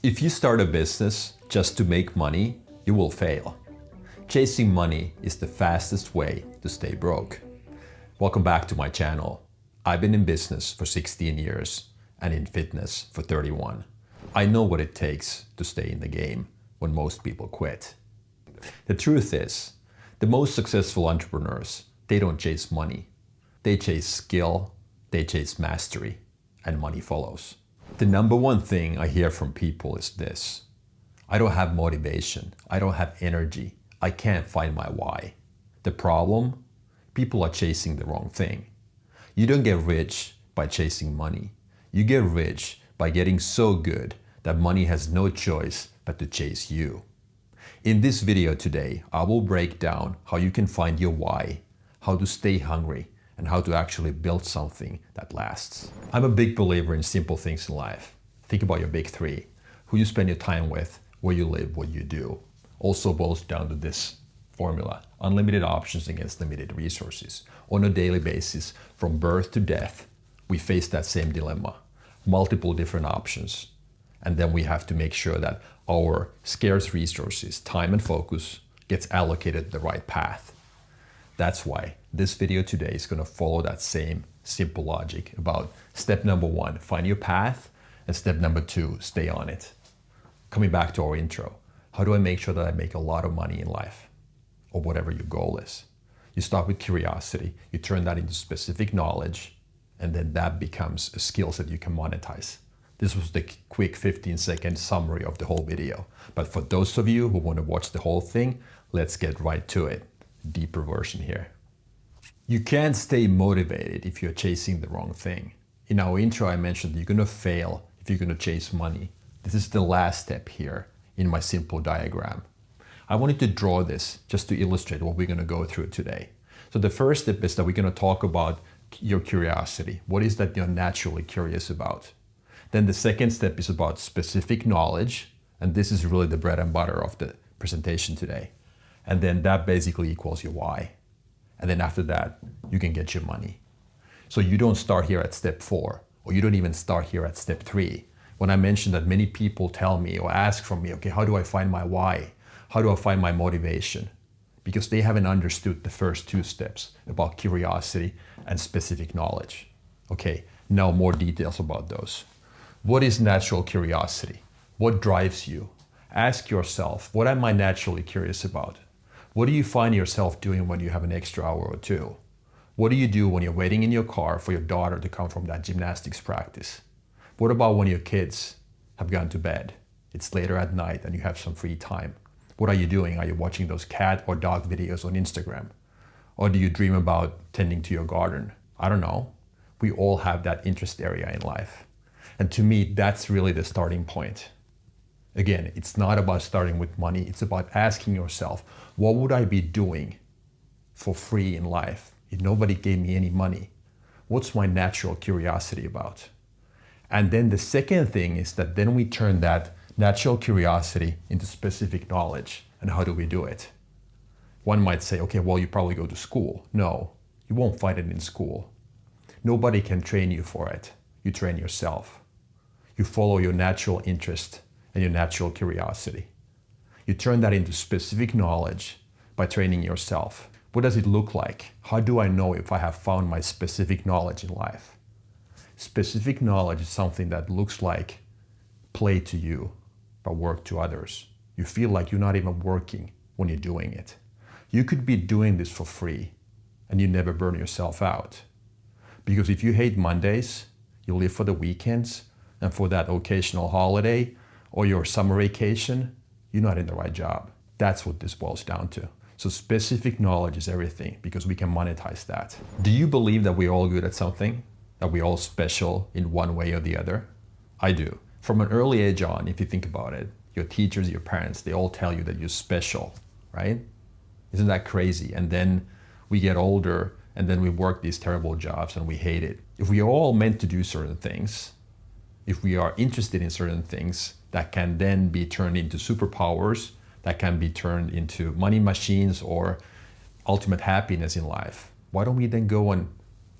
If you start a business just to make money, you will fail. Chasing money is the fastest way to stay broke. Welcome back to my channel. I've been in business for 16 years and in fitness for 31. I know what it takes to stay in the game when most people quit. The truth is, the most successful entrepreneurs, they don't chase money. They chase skill, they chase mastery, and money follows. The number one thing I hear from people is this: I don't have motivation, I don't have energy, I can't find my why. The problem? People are chasing the wrong thing. You don't get rich by chasing money. You get rich by getting so good that money has no choice but to chase you. In this video today, I will break down how you can find your why, how to stay hungry, and how to actually build something that lasts. I'm a big believer in simple things in life. Think about your big three: who you spend your time with, where you live, what you do. Also boils down to this formula: unlimited options against limited resources. On a daily basis, from birth to death, we face that same dilemma. Multiple different options. And then we have to make sure that our scarce resources, time and focus, gets allocated the right path. That's why this video today is going to follow that same simple logic about step number one, find your path, and step number two, stay on it. Coming back to our intro, how do I make sure that I make a lot of money in life, or whatever your goal is? You start with curiosity, you turn that into specific knowledge, and then that becomes a skill set you can monetize. This was the quick 15-second summary of the whole video. But for those of you who want to watch the whole thing, let's get right to it. Deeper version here. You can't stay motivated if you're chasing the wrong thing. In our intro, I mentioned that you're going to fail if you're going to chase money. This is the last step here in my simple diagram. I wanted to draw this just to illustrate what we're going to go through today. So the first step is that we're going to talk about your curiosity. What is that you're naturally curious about? Then the second step is about specific knowledge. And this is really the bread and butter of the presentation today. And then that basically equals your why. And then after that, you can get your money. So you don't start here at step 4, or you don't even start here at step 3. When I mentioned that many people tell me or ask from me, okay, how do I find my why? How do I find my motivation? Because they haven't understood the first two steps about curiosity and specific knowledge. Okay, now more details about those. What is natural curiosity? What drives you? Ask yourself, what am I naturally curious about? What do you find yourself doing when you have an extra hour or two? What do you do when you're waiting in your car for your daughter to come from that gymnastics practice? What about when your kids have gone to bed? It's later at night and you have some free time. What are you doing? Are you watching those cat or dog videos on Instagram? Or do you dream about tending to your garden? I don't know. We all have that interest area in life. And to me, that's really the starting point. Again, it's not about starting with money. It's about asking yourself, what would I be doing for free in life if nobody gave me any money? What's my natural curiosity about? And then the second thing is that then we turn that natural curiosity into specific knowledge. And how do we do it? One might say, okay, well, you probably go to school. No, you won't find it in school. Nobody can train you for it. You train yourself. You follow your natural interest and your natural curiosity. You turn that into specific knowledge by training yourself. What does it look like? How do I know if I have found my specific knowledge in life? Specific knowledge is something that looks like play to you, but work to others. You feel like you're not even working when you're doing it. You could be doing this for free and you never burn yourself out. Because if you hate Mondays, you live for the weekends and for that occasional holiday or your summer vacation, you're not in the right job. That's what this boils down to. So specific knowledge is everything because we can monetize that. Do you believe that we're all good at something? That we're all special in one way or the other? I do. From an early age on, if you think about it, your teachers, your parents, they all tell you that you're special, right? Isn't that crazy? And then we get older and then we work these terrible jobs and we hate it. If we are all meant to do certain things, if we are interested in certain things that can then be turned into superpowers, that can be turned into money machines or ultimate happiness in life, why don't we then go and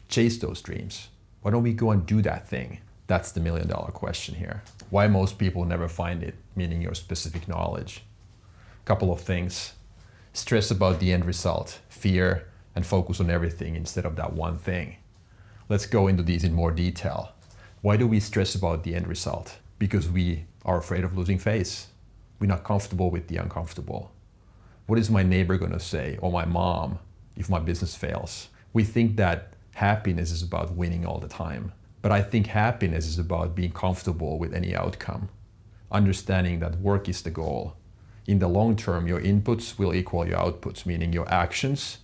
chase those dreams? Why don't we go and do that thing? That's the $1 million question here. Why most people never find it, meaning your specific knowledge. Couple of things. Stress about the end result, fear, and focus on everything instead of that one thing. Let's go into these in more detail. Why do we stress about the end result? Because we are afraid of losing face. We're not comfortable with the uncomfortable. What is my neighbor gonna say, or my mom, if my business fails? We think that happiness is about winning all the time. But I think happiness is about being comfortable with any outcome. Understanding that work is the goal. In the long term, your inputs will equal your outputs, meaning your actions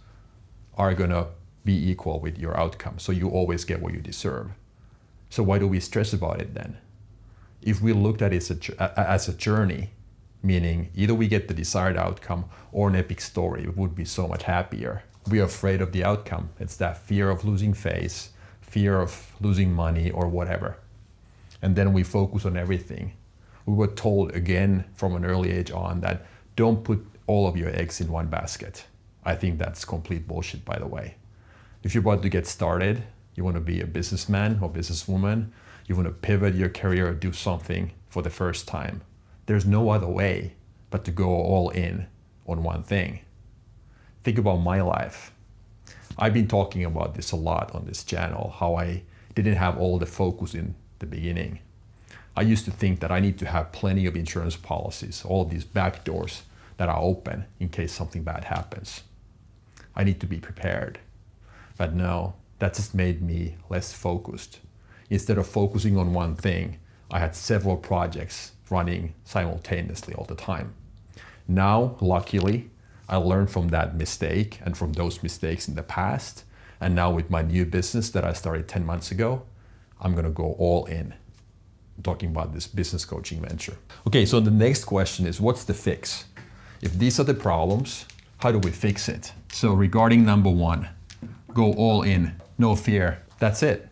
are gonna be equal with your outcome. So you always get what you deserve. So why do we stress about it then? If we looked at it as a journey, meaning either we get the desired outcome or an epic story, we would be so much happier. We are afraid of the outcome. It's that fear of losing face, fear of losing money or whatever. And then we focus on everything. We were told again from an early age on that don't put all of your eggs in one basket. I think that's complete bullshit, by the way. If you're about to get started, you want to be a businessman or businesswoman, you want to pivot your career or do something for the first time, there's no other way but to go all in on one thing. Think about my life. I've been talking about this a lot on this channel, how I didn't have all the focus in the beginning. I used to think that I need to have plenty of insurance policies, all of these back doors that are open in case something bad happens. I need to be prepared. But no, that just made me less focused. Instead of focusing on one thing, I had several projects running simultaneously all the time. Now, luckily, I learned from that mistake and from those mistakes in the past. And now with my new business that I started 10 months ago, I'm gonna go all in. I'm talking about this business coaching venture. Okay, so the next question is, what's the fix? If these are the problems, how do we fix it? So regarding number one, go all in, no fear, that's it.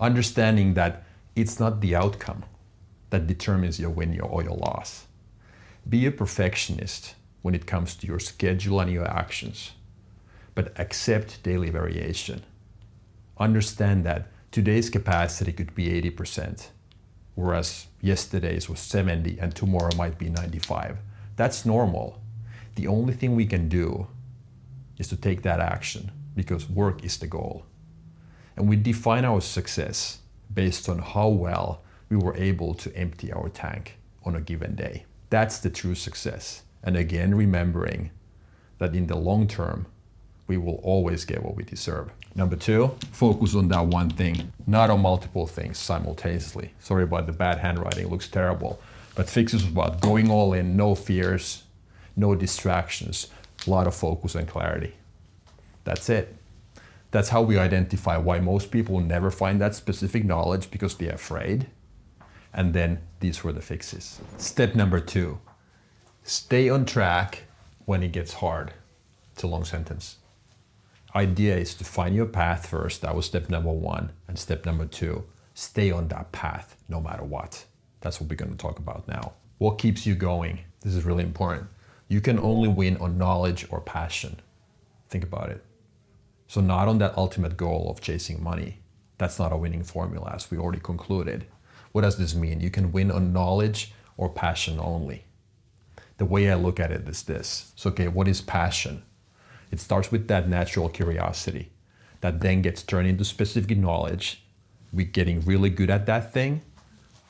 Understanding that it's not the outcome that determines your win or your loss. Be a perfectionist when it comes to your schedule and your actions, but accept daily variation. Understand that today's capacity could be 80%, whereas yesterday's was 70 and tomorrow might be 95. That's normal. The only thing we can do is to take that action because work is the goal. And we define our success based on how well we were able to empty our tank on a given day. That's the true success. And again, remembering that in the long term, we will always get what we deserve. Number two, focus on that one thing, not on multiple things simultaneously. Sorry about the bad handwriting, it looks terrible. But fix is about going all in, no fears, no distractions, a lot of focus and clarity. That's it. That's how we identify why most people never find that specific knowledge because they're afraid. And then these were the fixes. Step number two, stay on track when it gets hard. It's a long sentence. Idea is to find your path first. That was step number one. And step number two, stay on that path no matter what. That's what we're going to talk about now. What keeps you going? This is really important. You can only win on knowledge or passion. Think about it. So not on that ultimate goal of chasing money. That's not a winning formula, as we already concluded. What does this mean? You can win on knowledge or passion only. The way I look at it is this. So, okay, what is passion? It starts with that natural curiosity that then gets turned into specific knowledge. We're getting really good at that thing.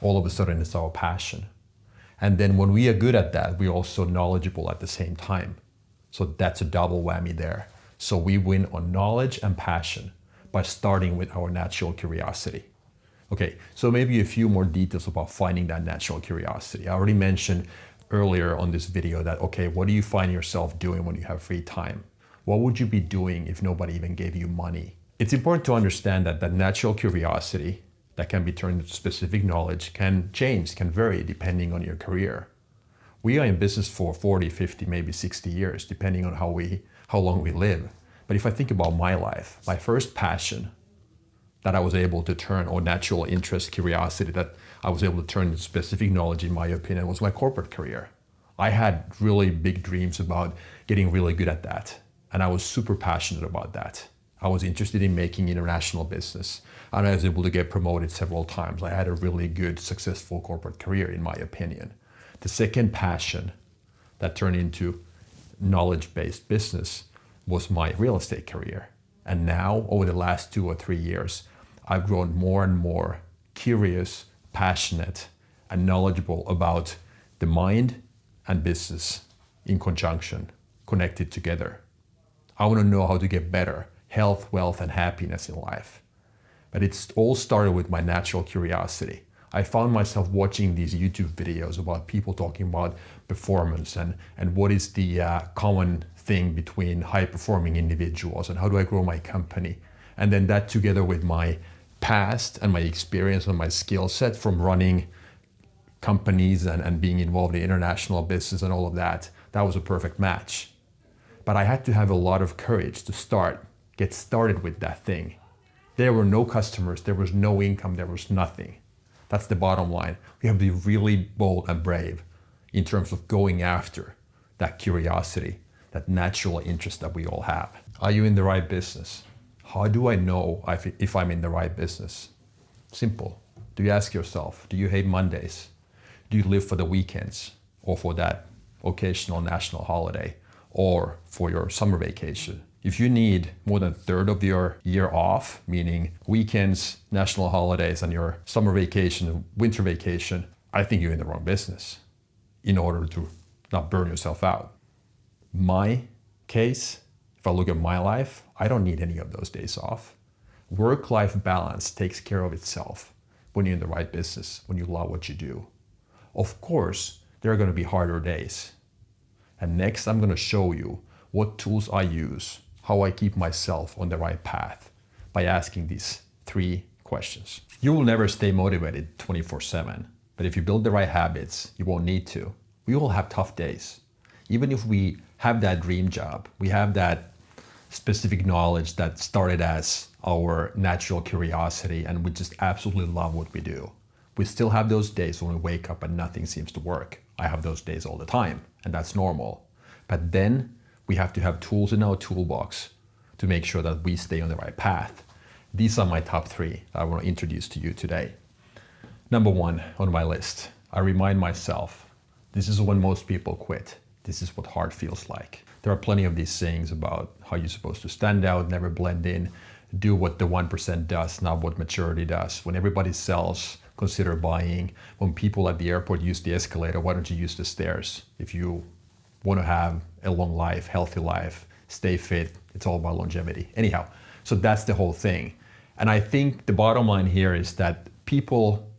All of a sudden, it's our passion. And then when we are good at that, we're also knowledgeable at the same time. So that's a double whammy there. So we win on knowledge and passion by starting with our natural curiosity. Okay, so maybe a few more details about finding that natural curiosity. I already mentioned earlier on this video that, okay, what do you find yourself doing when you have free time? What would you be doing if nobody even gave you money? It's important to understand that that natural curiosity that can be turned into specific knowledge can change, can vary depending on your career. We are in business for 40, 50, maybe 60 years, depending on how long we live. But if I think about my life, my first passion that I was able to turn, or natural interest, curiosity that I was able to turn into specific knowledge, in my opinion, was my corporate career. I had really big dreams about getting really good at that. And I was super passionate about that. I was interested in making international business, and I was able to get promoted several times. I had a really good, successful corporate career, in my opinion. The second passion that turned into knowledge-based business was my real estate career. And now, over the last 2 or 3 years, I've grown more and more curious, passionate, and knowledgeable about the mind and business in conjunction, connected together. I want to know how to get better health, wealth, and happiness in life. But it all started with my natural curiosity. I found myself watching these YouTube videos about people talking about performance and what is the common thing between high-performing individuals and how do I grow my company. And then that together with my past and my experience and my skill set from running companies and being involved in international business and all of that, that was a perfect match. But I had to have a lot of courage to get started with that thing. There were no customers, there was no income, there was nothing. That's the bottom line. We have to be really bold and brave in terms of going after that curiosity, that natural interest that we all have. Are you in the right business? How do I know if I'm in the right business? Simple. Do you ask yourself, do you hate Mondays? Do you live for the weekends or for that occasional national holiday or for your summer vacation? If you need more than a third of your year off, meaning weekends, national holidays, and your summer vacation, winter vacation, I think you're in the wrong business in order to not burn yourself out. My case, if I look at my life, I don't need any of those days off. Work-life balance takes care of itself when you're in the right business, when you love what you do. Of course, there are going to be harder days. And next, I'm going to show you what tools I use, how I keep myself on the right path by asking these 3 questions. You will never stay motivated 24/7, but if you build the right habits, you won't need to. We all have tough days. Even if we have that dream job, we have that specific knowledge that started as our natural curiosity and we just absolutely love what we do. We still have those days when we wake up and nothing seems to work. I have those days all the time, and that's normal. But then we have to have tools in our toolbox to make sure that we stay on the right path. These are my top 3 that I want to introduce to you today. Number 1 on my list, I remind myself, this is when most people quit. This is what hard feels like. There are plenty of these sayings about how you're supposed to stand out, never blend in, do what the 1% does, not what maturity does. When everybody sells, consider buying. When people at the airport use the escalator, why don't you use the stairs? If you want to have a long life, healthy life, stay fit, it's all about longevity. Anyhow, so that's the whole thing. And I think the bottom line here is that people,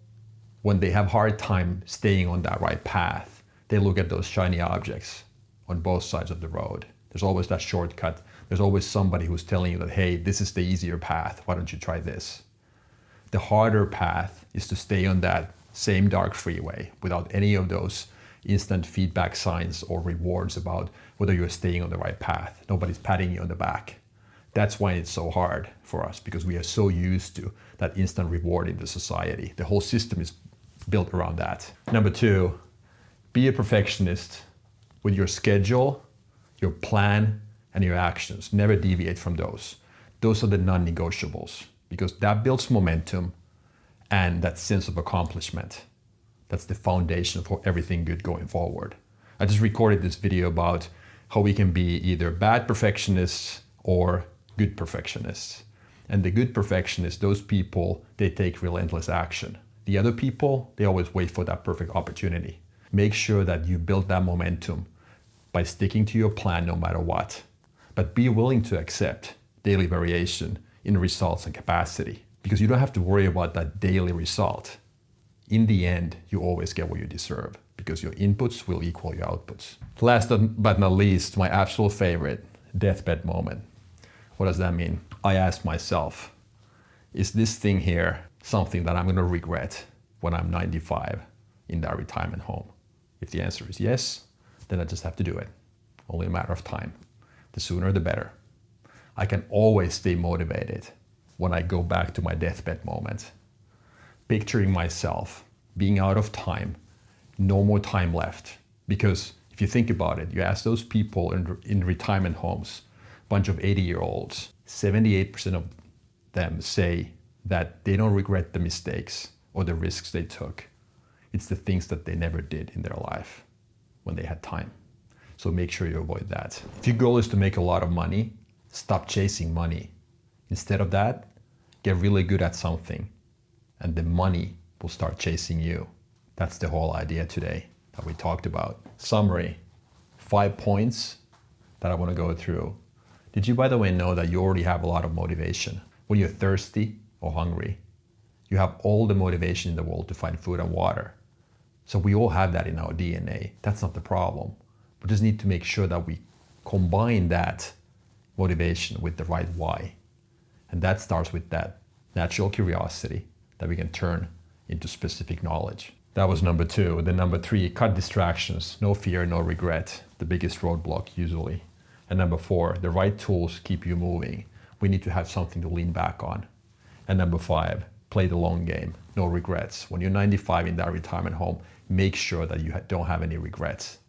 when they have hard time staying on that right path, they look at those shiny objects on both sides of the road. There's always that shortcut. There's always somebody who's telling you that, hey, this is the easier path. Why don't you try this? The harder path is to stay on that same dark freeway without any of those instant feedback signs or rewards about whether you're staying on the right path. Nobody's patting you on the back. That's why it's so hard for us, because we are so used to that instant reward in the society. The whole system is built around that. Number 2, be a perfectionist with your schedule, your plan, and your actions. Never deviate from those. Those are the non-negotiables, because that builds momentum and that sense of accomplishment. That's the foundation for everything good going forward. I just recorded this video about how we can be either bad perfectionists or good perfectionists. And the good perfectionists, those people, they take relentless action. The other people, they always wait for that perfect opportunity. Make sure that you build that momentum by sticking to your plan no matter what. But be willing to accept daily variation in results and capacity, because you don't have to worry about that daily result. In the end, you always get what you deserve, because your inputs will equal your outputs. Last but not least, my absolute favorite, deathbed moment. What does that mean? I ask myself, is this thing here something that I'm going to regret when I'm 95 in that retirement home? If the answer is yes, then I just have to do it. Only a matter of time. The sooner the better. I can always stay motivated when I go back to my deathbed moment. Picturing myself being out of time, no more time left. Because if you think about it, you ask those people in retirement homes, bunch of 80-year-olds, 78% of them say that they don't regret the mistakes or the risks they took. It's the things that they never did in their life when they had time. So make sure you avoid that. If your goal is to make a lot of money, stop chasing money. Instead of that, get really good at something and the money will start chasing you. That's the whole idea today that we talked about. Summary, 5 points that I want to go through. Did you, by the way, know that you already have a lot of motivation? When you're thirsty or hungry, you have all the motivation in the world to find food and water. So we all have that in our DNA. That's not the problem. We just need to make sure that we combine that motivation with the right why. And that starts with that natural curiosity that we can turn into specific knowledge. That was number 2. Then number 3, cut distractions. No fear, no regret. The biggest roadblock usually. And number 4, the right tools keep you moving. We need to have something to lean back on. And number 5, play the long game. No regrets. When you're 95 in that retirement home, make sure that you don't have any regrets,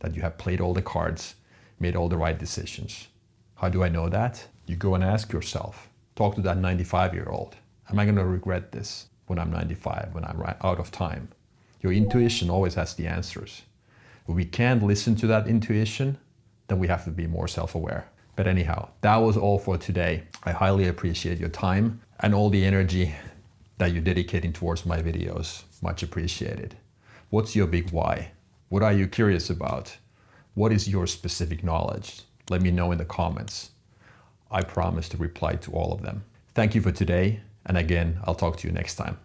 that you have played all the cards, made all the right decisions. How do I know that? You go and ask yourself, talk to that 95-year-old. Am I going to regret this when I'm 95, when I'm out of time? Your intuition always has the answers. If we can't listen to that intuition, then we have to be more self-aware. But anyhow, that was all for today. I highly appreciate your time and all the energy that you're dedicating towards my videos. Much appreciated. What's your big why? What are you curious about? What is your specific knowledge? Let me know in the comments. I promise to reply to all of them. Thank you for today. And again, I'll talk to you next time.